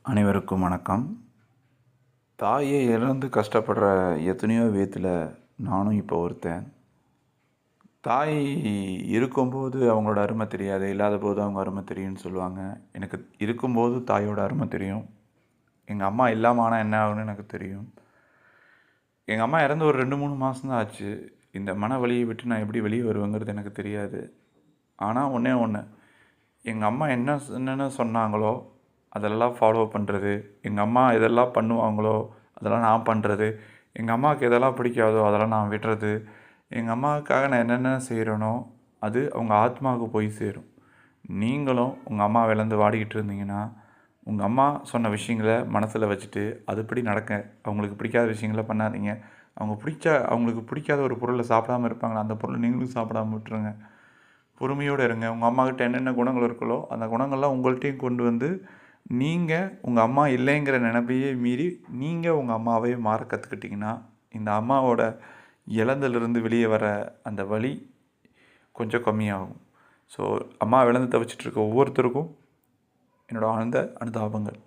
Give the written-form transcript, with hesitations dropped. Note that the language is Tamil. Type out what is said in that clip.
அனைவருக்கும் வணக்கம். தாயை இழந்து கஷ்டப்படுற எத்தனையோ பேத்துல நானும் இப்போ ஒருத்தன். தாய் இருக்கும்போது அவங்களோட அருமை தெரியாது, இல்லாத போது அவங்க அருமை தெரியும்னு சொல்லுவாங்க. எனக்கு இருக்கும்போது தாயோட அருமை தெரியும். எங்கள் அம்மா இல்லாமல் ஆனால் என்ன ஆகுன்னு எனக்கு தெரியும். எங்கள் அம்மா இறந்து ஒரு 2-3 மாதம் தான் ஆச்சு. இந்த மன வலியை விட்டு நான் எப்படி வெளியே வருவேங்கிறது எனக்கு தெரியாது. ஆனால் ஒன்றே ஒன்று, எங்கள் அம்மா என்னென்ன சொன்னாங்களோ அதெல்லாம் ஃபாலோ பண்ணுறது, எங்கள் அம்மா எதெல்லாம் பண்ணுவாங்களோ அதெல்லாம் நான் பண்ணுறது, எங்கள் அம்மாவுக்கு எதெல்லாம் பிடிக்காதோ அதெல்லாம் நான் விடுறது, எங்கள் அம்மாவுக்காக நான் என்னென்ன செய்கிறேனோ அது அவங்க ஆத்மாவுக்கு போய் சேரும். நீங்களும் உங்கள் அம்மாவை இழந்து வாடிக்கிட்டு இருந்தீங்கன்னா, உங்கள் அம்மா சொன்ன விஷயங்களை மனசில் வச்சுட்டு அதுபடி நடக்க. அவங்களுக்கு பிடிக்காத விஷயங்களை பண்ணாதீங்க. அவங்களுக்கு பிடிக்காத ஒரு பொருளை சாப்பிடாமல் இருப்பாங்களா, அந்த பொருளை நீங்களும் சாப்பிடாம விட்டுருங்க. பொறுமையோடு இருங்க. உங்கள் அம்மாக்கிட்ட என்னென்ன குணங்கள் இருக்கோ அந்த குணங்கள்லாம் உங்கள்கிட்டையும் கொண்டு வந்து, நீங்கள் உங்கள் அம்மா இல்லைங்கிற நினைப்பையே மீறி நீங்கள் உங்கள் அம்மாவே மாற கற்றுக்கிட்டிங்கன்னா, இந்த அம்மாவோட இழந்திலிருந்து வெளியே வர அந்த வலி கொஞ்சம் கம்மியாகும். ஸோ அம்மா இழந்து தவிச்சிட்ருக்க ஒவ்வொருத்தருக்கும் என்னோடய ஆழ்ந்த அனுதாபங்கள்.